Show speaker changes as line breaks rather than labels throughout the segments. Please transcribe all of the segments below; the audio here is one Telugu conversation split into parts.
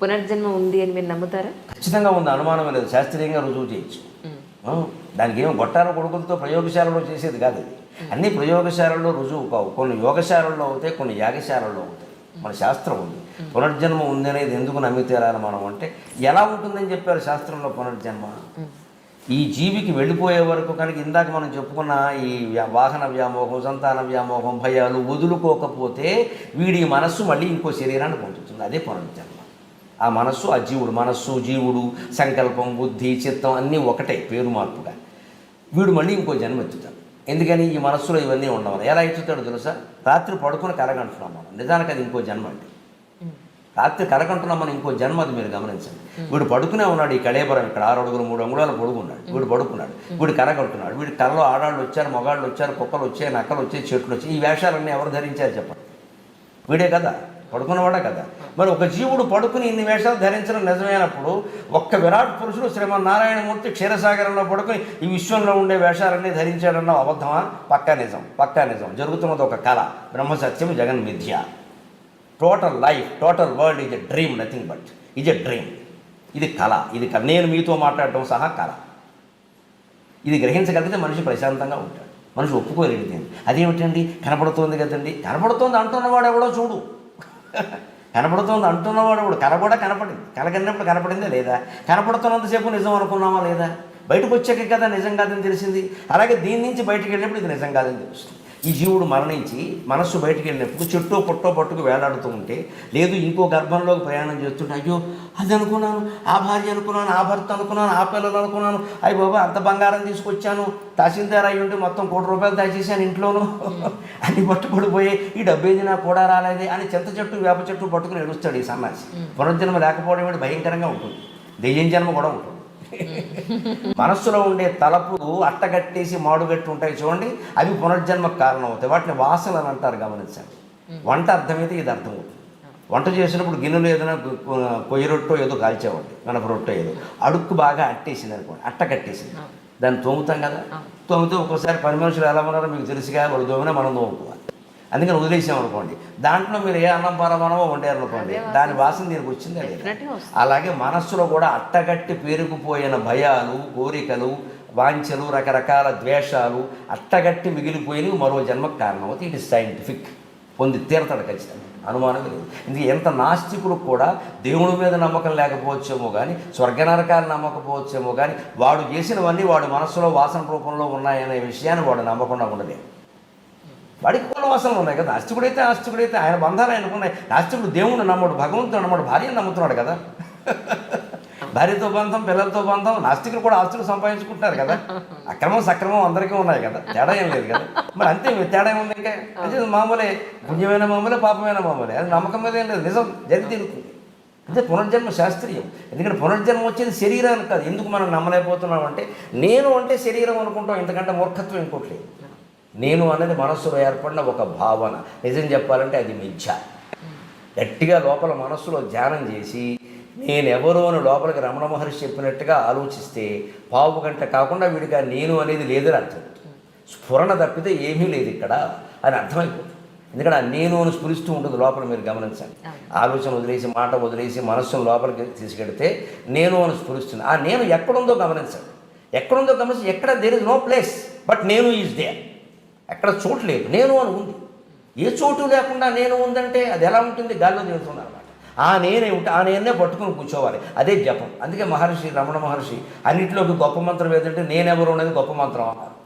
పునర్జన్మ ఉంది అని మీరు నమ్ముతారా?
ఖచ్చితంగా ఉంది, అనుమానం లేదు. శాస్త్రీయంగా రుజువు చేయొచ్చు. దానికి ఏమో గొట్టాల కొడుకులతో ప్రయోగశాలలో చేసేది కాదు అది. అన్ని ప్రయోగశాలలో రుజువు కావు. కొన్ని యోగశాలల్లో అవుతాయి, కొన్ని యాగశాలల్లో అవుతాయి. మన శాస్త్రం ఉంది. పునర్జన్మ ఉంది అనేది ఎందుకు నమ్మి తీరాలి మనం అంటే, ఎలా ఉంటుందని చెప్పారు శాస్త్రంలో పునర్జన్మ. ఈ జీవికి వెళ్ళిపోయే వరకు కనుక ఇందాక మనం చెప్పుకున్న ఈ వాహన వ్యామోహం, సంతాన వ్యామోహం, భయాలు వదులుకోకపోతే వీడి మనస్సు మళ్ళీ ఇంకో శరీరాన్ని పొందుతుంది. అదే పునర్జన్మ. ఆ మనస్సు, ఆ జీవుడు, మనస్సు జీవుడు, సంకల్పం, బుద్ధి, చిత్తం అన్నీ ఒకటే, పేరు మార్పుగా వీడు మళ్ళీ ఇంకో జన్మ ఎత్తుతాడు. ఎందుకని ఈ మనస్సులో ఇవన్నీ ఉండవాలి. ఎలా ఎత్తుతాడు తెలుసా? రాత్రి పడుకుని కలగంటున్నాం మనం, నిజానికి అది ఇంకో జన్మ అండి. రాత్రి కలగంటున్నాం మనం, ఇంకో జన్మ. అది మీరు గమనించండి. వీడు పడుకునే ఉన్నాడు, ఈ కళేబరం ఇక్కడ 6 అడుగులు 3 అంగుళాలు పడుకున్నాడు. వీడు పడుకున్నాడు, వీడు కలగంటున్నాడు. వీడి కళ్ళలో ఆడాళ్ళు వచ్చారు, మగాళ్ళు వచ్చారు, కుక్కలు వచ్చాయి, నక్కలు వచ్చాయి, చెట్లు వచ్చాయి. ఈ వేషాలన్నీ ఎవరు ధరించారు చెప్పండి? వీడే కదా, పడుకున్నవాడే కదా. మరి ఒక జీవుడు పడుకుని ఇన్ని వేషాలు ధరించడం నిజమైనప్పుడు, ఒక్క విరాట్ పురుషుడు శ్రీమన్నారాయణమూర్తి క్షీరసాగరంలో పడుకుని ఈ విశ్వంలో ఉండే వేషాలన్నీ ధరించాడన్న అబద్ధమా? పక్కా నిజం, పక్కా నిజం. జరుగుతున్నది ఒక కళ, బ్రహ్మసత్యం, జగన్ మిథ్య. Total life, total world is a dream, nothing but is a dream. ఇది కళ, ఇది కళ. నేను మీతో మాట్లాడటం సహా కళ. ఇది గ్రహించగలిగితే మనిషి ప్రశాంతంగా ఉంటాడు. మనిషి ఒప్పుకోలేనిది. అదేమిటండి, కనపడుతోంది కదండి. కనపడుతోంది అంటున్నవాడు ఎవడో చూడు. కనపడుతోంది అంటున్నవాడు ఎవడు? కళ కూడా కనపడింది. కళ కన్నప్పుడు కనపడిందే లేదా? కనపడుతున్నంతసేపు నిజం అనుకున్నామా లేదా? బయటకు వచ్చాక కదా నిజం కాదని తెలిసింది. అలాగే దీని నుంచి బయటకు వెళ్ళినప్పుడు ఇది నిజం కాదని తెలుస్తుంది. ఈ జీవుడు మరణించి మనస్సు బయటికి వెళ్ళినప్పుడు చెట్టో పొట్టో పట్టుకు వేలాడుతూ ఉంటే, లేదు ఇంకో గర్భంలోకి ప్రయాణం చేస్తుంటే, అయ్యో అది అనుకున్నాను, ఆ భార్య అనుకున్నాను, ఆ భర్త అనుకున్నాను, ఆ పిల్లలు అనుకున్నాను, అయ్యి బాబా అంత బంగారం తీసుకొచ్చాను, తహసీల్దార్ అయ్యి ఉంటే మొత్తం 1 కోటి రూపాయలు దాచేసాను ఇంట్లోనూ, అన్ని పట్టుబడిపోయి ఈ డబ్బేది నాకు కూడా రాలేదే అని చింత చెట్టు వేప చెట్టు పట్టుకుని ఎడుస్తాడు ఈ సన్నాసి. పునర్జన్మ లేకపోవడం ఏంటి భయంకరంగా ఉంటుంది. దెయ్యం జన్మ కూడా ఉంటుంది. మనస్సులో ఉండే తలపులు అట్టగట్టేసి మాడుగట్టి ఉంటాయి చూడండి, అవి పునర్జన్మకు కారణం అవుతాయి. వాటిని వాసనలు అని అంటారు, గమనించండి. వంట అర్థమైతే ఇది అర్థమవుతుంది. వంట చేసినప్పుడు గిన్నెలు ఏదైనా కొయ్య రొట్టో ఏదో కాల్చేవాడి, మనకు రొట్టో ఏదో అడుక్కు బాగా అట్టేసింది అనుకోండి, అట్టగట్టేసింది. దాన్ని తోముతాం కదా, తోమితే ఒక్కోసారి పని మనుషులు ఎలా ఉన్నారో మీకు తెలుసుగా, వాళ్ళు తోమినా మనం తోముకోవాలి. అందుకని వదిలేసాం అనుకోండి, దాంట్లో మీరు ఏ అన్నం పరమానమో వండారు అనుకోండి, దాని వాసన దీనికి వచ్చిందా లేదా? అలాగే మనస్సులో కూడా అట్టగట్టి పేరుకుపోయిన భయాలు, కోరికలు, వాంఛలు, రకరకాల ద్వేషాలు అట్టగట్టి మిగిలిపోయినవి మరో జన్మకు కారణం అవుతుంది. It is scientific. పొంది తీరతాడు ఖచ్చితంగా, అనుమానం లేదు. ఇందుకే ఎంత నాస్తికుడు కూడా దేవుడి మీద నమ్మకం లేకపోవచ్చేమో కానీ, స్వర్గనరకాలు నమ్మకపోవచ్చేమో కానీ, వాడు చేసినవన్నీ వాడు మనస్సులో వాసన రూపంలో ఉన్నాయనే విషయాన్ని వాడు నమ్మకుండా ఉండలేదు. వాడికి కొన్ని వాసనలు ఉన్నాయి కదా. ఆస్తికుడైతే ఆయన బంధాలు ఆయనకున్నాయి. నాస్తికుడు దేవుడు నమ్మడు, భగవంతుడు నమ్మడు, భార్యను నమ్ముతున్నాడు కదా. భార్యతో బంధం, పిల్లలతో బంధం. నాస్తికులు కూడా ఆస్తులు సంపాదించుకుంటున్నారు కదా. అక్రమం సక్రమం అందరికీ ఉన్నాయి కదా, తేడా ఏం లేదు కదా. మరి అంతే, తేడా ఏముంది? ఇంకా అదే మామూలే, పుణ్యమైన మామూలే, పాపమైన మామూలే. అది నమ్మకం మీద ఏం లేదు, నిజం జరిగి తీరుతుంది. అంటే పునర్జన్మ శాస్త్రీయం. ఎందుకంటే పునర్జన్మ వచ్చేది శరీరానికి కాదు. ఎందుకు మనం నమ్మలేకపోతున్నాం అంటే, నేను అంటే శరీరం అనుకుంటాం. ఎందుకంటే మూర్ఖత్వం ఇంకోటి లేదు. నేను అనేది మనస్సులో ఏర్పడిన ఒక భావన. నిజం చెప్పాలంటే అది మిథ్య. గట్టిగా లోపల మనస్సులో ధ్యానం చేసి నేనెవరో అని లోపలికి రమణ మహర్షి చెప్పినట్టుగా ఆలోచిస్తే పావు గంట కాకుండా వీడిగా నేను అనేది లేదని అర్థం. స్ఫురణ తప్పితే ఏమీ లేదు ఇక్కడ అని అర్థమైపోతుంది. ఎందుకంటే ఆ నేను అని స్ఫురిస్తూ ఉంటుంది లోపల, మీరు గమనించండి. ఆలోచన వదిలేసి, మాట వదిలేసి మనస్సును లోపలికి తీసుకెడితే నేను అని స్ఫురిస్తుంది. ఆ నేను ఎక్కడుందో గమనించండి. ఎక్కడుందో గమనించి, ఎక్కడ there is no place but నేను ఈజ్ దేర్. ఎక్కడ చోటు లేదు, నేను అని ఉంది. ఏ చోటు లేకుండా నేను ఉందంటే అది ఎలా ఉంటుంది? గాల్లో తిరుగుతుంది అనమాట. ఆ నేనే ఉంటే ఆ నేనే పట్టుకుని కూర్చోవాలి. అదే జపం. అందుకే మహర్షి, రమణ మహర్షి అన్నింటిలోకి గొప్ప మంత్రం ఏదంటే నేనెవరు అనేది గొప్ప మంత్రం అన్నారు.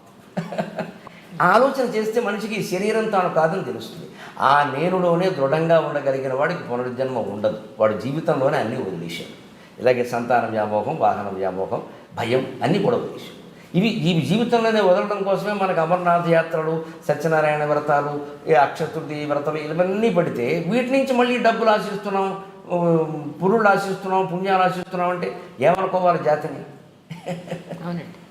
ఆలోచన చేస్తే మనిషికి శరీరం తాను కాదని తెలుస్తుంది. ఆ నేనులోనే దృఢంగా ఉండగలిగిన వాడికి పునర్జన్మ ఉండదు. వాడు జీవితంలోనే అన్నీ వదిలేశాడు. ఇలాగే సంతాన వ్యామోహం, వాహన వ్యామోహం, భయం అన్నీ కూడా వదిలేశాడు. ఈ జీవితంలోనే వదలడం కోసమే మనకు అమర్నాథ్ యాత్రలు, సత్యనారాయణ వ్రతాలు, అక్షతృతి వ్రతాలు ఇవన్నీ పడితే వీటి నుంచి మళ్ళీ డబ్బులు ఆశిస్తున్నాం, పురుళ్ళు ఆశిస్తున్నాం, పుణ్యాలు ఆశిస్తున్నాం అంటే ఏమనుకోవాలి జాతిని?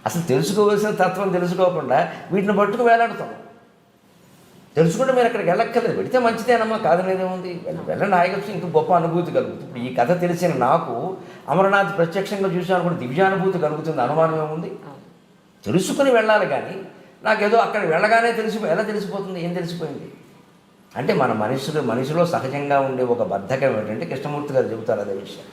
అసలు తెలుసుకోవాల్సిన తత్వం తెలుసుకోకుండా వీటిని పట్టుకు వేలాడుతాం. తెలుసుకుంటే మీరు అక్కడికి వెళ్ళక్కర్లేదు, పెడితే మంచిదేనమ్మా, కాదనేదేముంది. వెళ్ళండి, ఆయనకు ఇంకా గొప్ప అనుభూతి కలుగుతుంది. ఇప్పుడు ఈ కథ తెలిసిన నాకు అమరనాథ్ ప్రత్యక్షంగా చూసాను కూడా దివ్యానుభూతి కలుగుతుంది, అనుమానం ఏముంది? తెలుసుకుని వెళ్ళాలి. కానీ నాకేదో అక్కడ వెళ్ళగానే ఎలా తెలిసిపోతుంది? ఏం తెలిసిపోయింది అంటే మన మనిషిలో సహజంగా ఉండే ఒక బద్ధకం ఏంటంటే, కృష్ణమూర్తి గారు చెబుతారు అదే విషయం.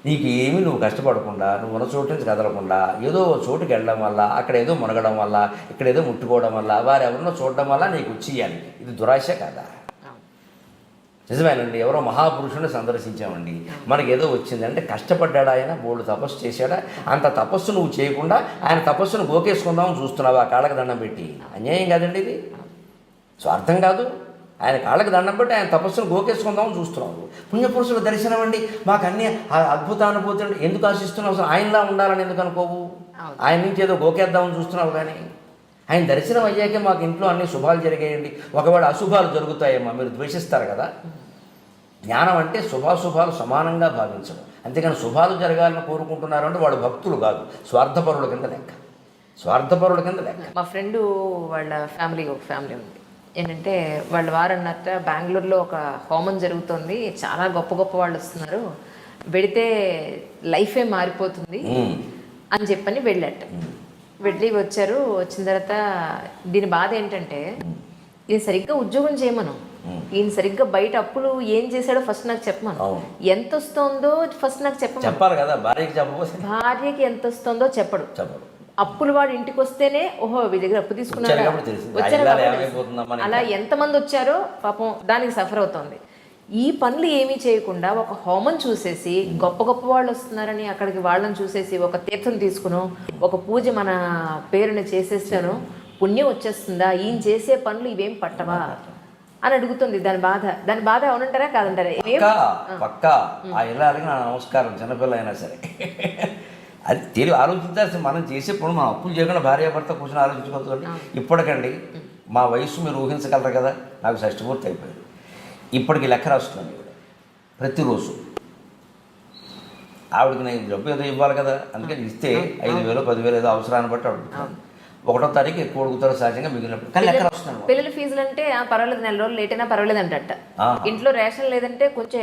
నీకు ఏమీ నువ్వు కష్టపడకుండా నువ్వు ఉన్న చోటు నుంచి కదలకుండా ఏదో ఓ చోటుకి వెళ్ళడం వల్ల అక్కడ ఏదో మునగడం వల్ల ఇక్కడ ఏదో ముట్టుకోవడం వల్ల వారు ఎవరినో చూడడం వల్ల నీకు వచ్చేయాలి. ఇది దురాశ కదా? నిజమేనండి. ఎవరో మహాపురుషుని సందర్శించామండి, మనకి ఏదో వచ్చింది అంటే కష్టపడ్డాడా ఆయన, బోల్డు తపస్సు చేశాడా? అంత తపస్సు నువ్వు చేయకుండా ఆయన తపస్సును గోకేసుకుందామని చూస్తున్నావు ఆ కాళ్ళకి దండం పెట్టి. అన్యాయం కాదండి ఇది, స్వార్థం కాదు. ఆయన కాళ్ళకి దండం పెట్టి ఆయన తపస్సును గోకేసుకుందామని చూస్తున్నావు. పుణ్యపురుషుల దర్శనం అండి, మాకు అన్ని అద్భుతానుభూతి అండి. ఎందుకు ఆశిస్తున్నావు? అసలు ఆయనలా ఉండాలని ఎందుకు అనుకోవు? ఆయన నుంచి ఏదో గోకేద్దామని చూస్తున్నావు. కానీ ఆయన దర్శనం అయ్యాకే మాకు ఇంట్లో అన్ని శుభాలు జరిగాయండి. ఒకవేళ అశుభాలు జరుగుతాయేమో మీరు ద్వేషిస్తారు కదా. జ్ఞానం అంటే శుభాశుభాలు సమానంగా భావించడం, అంతేకాని శుభాలు జరగాలని కోరుకుంటున్నారు అంటే వాడు భక్తులు కాదు, స్వార్థపరుల కింద లెక్క. స్వార్థపరుల కింద లెక్క.
మా ఫ్రెండు వాళ్ళ ఒక ఫ్యామిలీ ఉంది. ఏంటంటే వాళ్ళ వారు అన్నట్ట బెంగళూరులో ఒక హోమం జరుగుతుంది, చాలా గొప్ప గొప్ప వాళ్ళు వస్తున్నారు, వెడితే లైఫే మారిపోతుంది అని చెప్పని వెళ్ళాట. వెళ్ళి వచ్చారు. వచ్చిన తర్వాత దీని బాధ ఏంటంటే ఈయన సరిగ్గా ఉద్యోగం చేయమను, ఈయన సరిగ్గా బయట అప్పులు ఏం చేశాడో ఫస్ట్ నాకు చెప్పమను, ఎంత వస్తుందో ఫస్ట్ నాకు
చెప్పాలి కదా.
భార్యకి ఎంత వస్తుందో చెప్పడు. అప్పులు వాడు ఇంటికి వస్తేనే ఓహో వీడి దగ్గర అప్పు తీసుకున్నాడు, అలా ఎంతమంది వచ్చారో పాపం దానికి సఫర్ అవుతుంది. ఈ పనులు ఏమీ చేయకుండా ఒక హోమం చూసేసి గొప్ప గొప్ప వాళ్ళు వస్తున్నారని అక్కడికి వాళ్ళని చూసేసి ఒక తీర్థం తీసుకును, ఒక పూజ మన పేరుని చేసేస్తాను, పుణ్యం వచ్చేస్తుందా? ఈయన చేసే పనులు ఇవేం పట్టవా అని అడుగుతుంది. దాని బాధ అవునంటారా కాదంటారా?
పక్కా ఆ ఇల్లాలకి నా నమస్కారం, చిన్నపిల్ల అయినా సరే. అది తెలివి ఆలోచించాల్సి మనం చేసేప్పుడు మనం అప్పులు చేయకుండా భార్యాభర్త కూర్చొని ఆలోచించుకోవద్దు. ఇప్పటికండి మా వయసు మీరు ఊహించగలరు కదా, నాకు షష్టిపూర్తి అయిపోయింది. ఇప్పటికి లెక్క రాస్తున్నాను ఇవిడ ప్రతిరోజు. ఆవిడకి నేను డబ్బు ఏదో ఇవ్వాలి కదా, అందుకని ఇస్తే 5,000 10,000 ఏదో అవసరాన్ని బట్టి అడుగుతాను. 1వ తారీఖు ఎక్కువ అడుగుతారు సహజంగా, మిగిలినప్పుడు కానీ లెక్క రాస్తున్నాను.
పిల్లల ఫీజులు అంటే పర్వాలేదు, 4 రోజులు లేట్ అయినా పర్వాలేదు అంటట. ఇంట్లో రేషన్ లేదంటే కొంచెం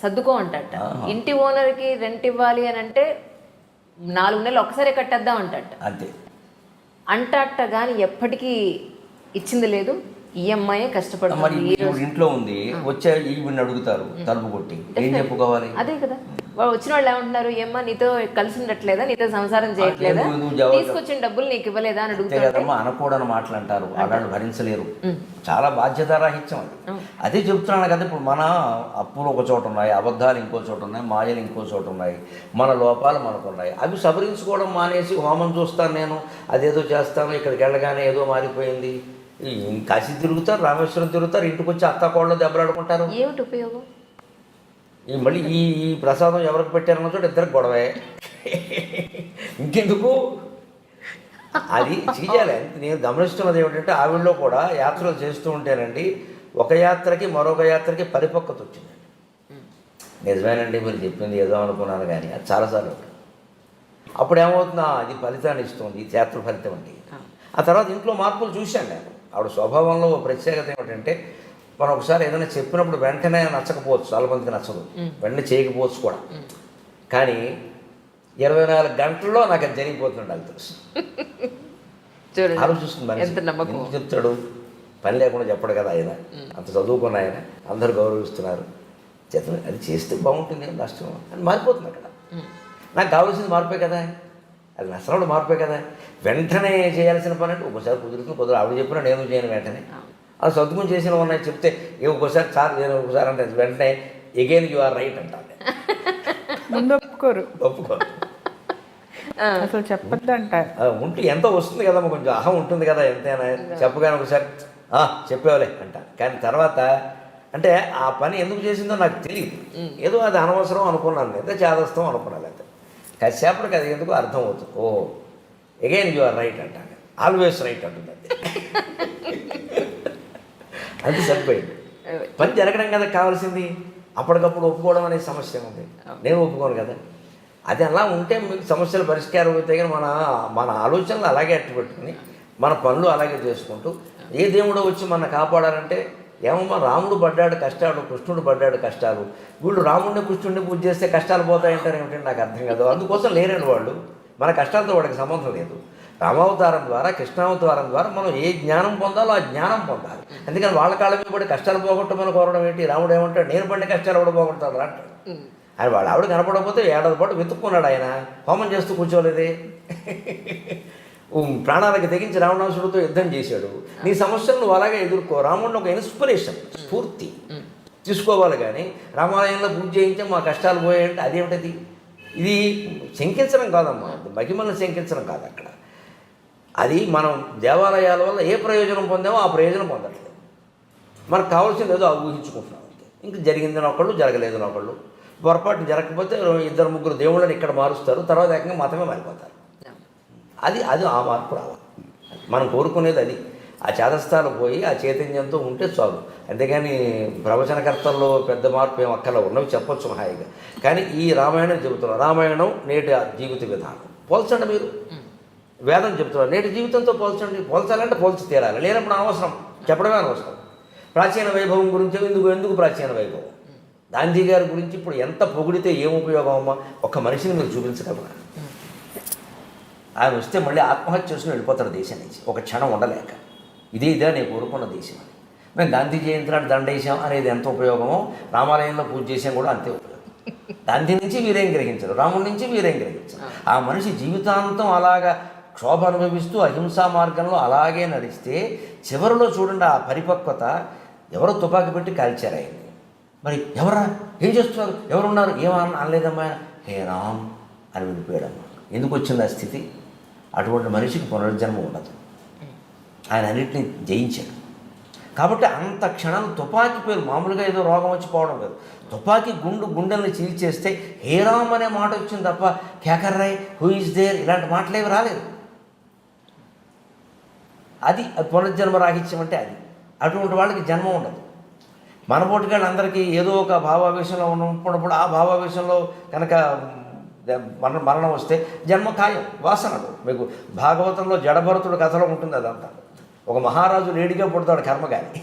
సర్దుకో అంటట. ఇంటి ఓనర్కి రెంట్ ఇవ్వాలి అని అంటే 4 నెలలు ఒకసారి కట్టేద్దాం అంటట.
అంతే
అంటట కానీ ఎప్పటికీ ఇచ్చింది లేదు. ఈఎంఐ కష్టపడుతుంది.
ఇంట్లో ఉంది, వచ్చే ఈవిని అడుగుతారు తలుపు కొట్టి, ఏం చెప్పుకోవాలి?
అదే కదా, వాళ్ళు వచ్చిన వాళ్ళు ఏమంటున్నారు, ఏమ్మా నీతో కలిసి ఉండట్లేదా, నీతో సంసారం చేయట్లేదా, తీసుకొచ్చిన డబ్బులు నీకు ఇవ్వలేదా అని అడుగుతారు.
అనకూడని మాటలు అంటారు, వాళ్ళు భరించలేరు. చాలా బాధ్యతారాహిత్యం అది. అదే చెప్తున్నాను కదా. ఇప్పుడు మన అప్పులు ఒక చోట ఉన్నాయి, అబద్ధాలు ఇంకో చోట ఉన్నాయి, మాయలు ఇంకో చోట ఉన్నాయి, మన లోపాలు మనకున్నాయి. అవి సవరించుకోవడం మానేసి హోమం చూస్తాను నేను, అదేదో చేస్తాను, ఇక్కడికి వెళ్ళగానే ఏదో మారిపోయింది. కాశీ తిరుగుతారు, రామేశ్వరం తిరుగుతారు, ఇంటికి వచ్చి అత్తాకోళ్ళు దెబ్బలాడుకుంటారు.
ఏమిటి ఉపయోగం?
మళ్ళీ ఈ ప్రసాదం ఎవరికి పెట్టారన్న చోట ఇద్దరికి గొడవే. ఇంకెందుకు అది చేయాలి. నేను గమనిస్తున్నది ఏమిటంటే ఆవిడలో కూడా యాత్రలు చేస్తూ ఉంటేనండి, ఒక యాత్రకి మరొక యాత్రకి పరిపక్వత వచ్చిందండి. నిజమేనండి మీరు చెప్పింది ఏదో అనుకున్నాను కానీ అది చాలాసార్లు. అప్పుడు ఏమవుతుందా, అది ఫలితాన్ని ఇస్తుంది, ఇది యాత్ర ఫలితం అండి. ఆ తర్వాత ఇంట్లో మార్పులు చూశాను నేను. ఆవిడ స్వభావంలో ప్రత్యేకత ఏమిటంటే, మనం ఒకసారి ఏదైనా చెప్పినప్పుడు వెంటనే నచ్చకపోవచ్చు, చాలామందికి నచ్చదు, వెంటనే చేయకపోవచ్చు కూడా. కానీ 24 గంటల్లో నాకు అది జరిగిపోతుంది. అది తెలుసు, ఆలోచిస్తుంది. ఎందుకు చెప్తాడు? పని లేకుండా చెప్పడు కదా ఆయన, అంత చదువుకున్న ఆయన, అందరూ గౌరవిస్తున్నారు, అది చేస్తే బాగుంటుంది, నష్టం అని మారిపోతుంది అక్కడ. నాకు కావాల్సింది మార్పే కదా, అది నష్టంలో మార్పే కదా. వెంటనే చేయాల్సిన పని అంటే ఒకసారి కుదురుతుంది, ఆవిడ చెప్పినా నేను చేయను వెంటనే. అది సర్దుకుని చేసిన ఉన్నాయి చెప్తే ఒక్కోసారి చాలు, నేను ఒకసారి అంటే వెంటనే ఎగైన్ యు ఆర్ రైట్ అంటారు.
ముందు ఒప్పుకోరు
అసలు
చెప్పద్దు అంటారు.
ఉంటే ఎంతో వస్తుంది కదా, కొంచెం అహం ఉంటుంది కదా, ఎంతైనా చెప్పగానే ఒకసారి చెప్పేవాలే అంటారు. కానీ తర్వాత అంటే ఆ పని ఎందుకు చేసిందో నాకు తెలియదు, ఏదో అది అనవసరం అనుకున్నాను, లేదా చేదస్తాం అనుకున్నాను. అయితే కాసేపటికి అది ఎందుకు అర్థం అవుతుంది. ఓ ఎగైన్ యు ఆర్ రైట్ అంటాను, ఆల్వేస్ రైట్ అంటుంది. అది సరిపోయింది. పని జరగడం కదా కావాల్సింది. అప్పటికప్పుడు ఒప్పుకోవడం అనే సమస్య ఉంది, నేను ఒప్పుకోను కదా. అది అలా ఉంటే మీకు సమస్యలు పరిష్కారం అవుతాయి. కానీ మన ఆలోచనలు అలాగే అట్టుపెట్టుకుని మన పనులు అలాగే చేసుకుంటూ ఏ దేవుడో వచ్చి మన కాపాడాలంటే ఏమమ్మా, రాముడు పడ్డాడు కష్టాలు, కృష్ణుడు పడ్డాడు కష్టాలు, వీళ్ళు రాముడిని కృష్ణుడిని పూజ చేస్తే కష్టాలు పోతాయంటారు ఏమిటంటే నాకు అర్థం కాదు. అందుకోసం లేరండి వాళ్ళు, మన కష్టాలతో వాడికి సంబంధం లేదు. రామావతారం ద్వారా, కృష్ణావతారం ద్వారా మనం ఏ జ్ఞానం పొందాలో ఆ జ్ఞానం పొందాలి. అందుకని వాళ్ళ కాళ్ళ మీద పడి కష్టాలు పోగొట్టమని కోరడం ఏంటి? రాముడు ఏమంటాడు, నేను పడిన కష్టాలు కూడా పోగొడతాడు అంటాడు. ఆయన వాడు ఆవిడ కనపడకపోతే ఏడాది పాటు వెతుక్కున్నాడు ఆయన, హోమం చేస్తూ కూర్చోలేదే. ప్రాణాలకు తెగించి రావణాసుడితో యుద్ధం చేశాడు. నీ సమస్యలు నువ్వు అలాగే ఎదుర్కో. రాముడిని ఒక ఇన్స్పిరేషన్, స్ఫూర్తి తీసుకోవాలి. కానీ రామాలయంలో పూజ చేయించాం మా కష్టాలు పోయాయంటే అదేమిటది? ఇది శంకించడం కాదమ్మా, మహిమల్ని శంకించడం కాదు అక్కడ. అది మనం దేవాలయాల వల్ల ఏ ప్రయోజనం పొందామో ఆ ప్రయోజనం పొందట్లేదు. మనకు కావాల్సింది ఏదో ఊహించుకుంటున్నాం అంతే. ఇంక జరిగిందని ఒకళ్ళు, జరగలేదని ఒకళ్ళు. పొరపాటు జరగకపోతే 2-3 దేవుళ్ళని ఇక్కడ మారుస్తారు, తర్వాత ఏకంగా మతమే మారిపోతారు. అది ఆ మార్పు రావాలి. మనం కోరుకునేది అది. ఆ చేతస్థాలు పోయి ఆ చైతన్యంతో ఉంటే చాలు. అంతేగాని ప్రవచనకర్తల్లో పెద్ద మార్పు ఏం అక్కర్లో ఉన్నవి చెప్పొచ్చు హాయిగా. కానీ ఈ రామాయణం చెబుతున్నారు. రామాయణం నేటి జీవిత విధానం పోల్చండి. మీరు వేదం చెప్తున్నారు, నేటి జీవితంతో పోల్చండి. పోల్చాలంటే పోల్చి తీరాలి, లేనప్పుడు అనవసరం, చెప్పడమే అనవసరం. ప్రాచీన వైభవం గురించి ఎందుకు ప్రాచీన వైభవం? గాంధీ గారి గురించి ఇప్పుడు ఎంత పొగిడితే ఏం ఉపయోగం అమ్మా? ఒక్క మనిషిని మీరు చూపించగలరా? ఆయన వస్తే మళ్ళీ ఆత్మహత్య చేసుకుని వెళ్ళిపోతారు దేశం నుంచి, ఒక క్షణం ఉండలేక. ఇదే నేను కోరుకున్న దేశం అని. మేము గాంధీ జయంతి నాడు దండేశాం అనేది ఎంత ఉపయోగమో, రామాలయంలో పూజ చేసాం కూడా అంతే ఉపయోగం. గాంధీ నుంచి వీరేం గ్రహించరు, రాముడి నుంచి వీరేం గ్రహించరు. ఆ మనిషి జీవితాంతం అలాగా క్షోభ అనుభవిస్తూ అహింసా మార్గంలో అలాగే నడిస్తే చివరిలో చూడండి ఆ పరిపక్వత. ఎవరో తుపాకీ పెట్టి కాల్చారు ఆయన్ని. మరి ఎవరా, ఏం చేస్తున్నారు, ఎవరున్నారు, ఏమన్నా అనలేదమ్మా, హే రామ్ అని వెళ్ళిపోయాడమ్మా. ఎందుకు వచ్చింది ఆ స్థితి? అటువంటి మనిషికి పునర్జన్మ ఉండదు. ఆయన అన్నింటినీ జయించాడు. కాబట్టి అంత క్షణాలు తుపాకీ పేరు మామూలుగా ఏదో రోగం వచ్చి పోవడం కాదు. తుపాకీ గుండెల్ని చీల్చేస్తే హే రామ్ అనే మాట వచ్చింది తప్ప కేకర్రాయ్, హూ ఇస్ దేర్ ఇలాంటి మాటలేవి రాలేదు. అది పునర్జన్మ రాహిత్యం అంటే అది. అటువంటి వాళ్ళకి జన్మ ఉండదు. మన పోటీగాళ్ళు అందరికీ ఏదో ఒక భావావేశంలో ఉన్నప్పుడు ఆ భావావేశంలో కనుక మరణం వస్తే జన్మ ఖాయం, వాసనలు. మీకు భాగవతంలో జడభరతుడు కథలో ఉంటుంది అదంతా. ఒక మహారాజు లేడిగా పుడతాడు కర్మ, కానీ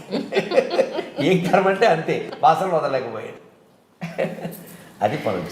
ఏం కర్మ అంటే అంతే, వాసనలు వదలలేకపోయాడు. అది పునర్జన్మ.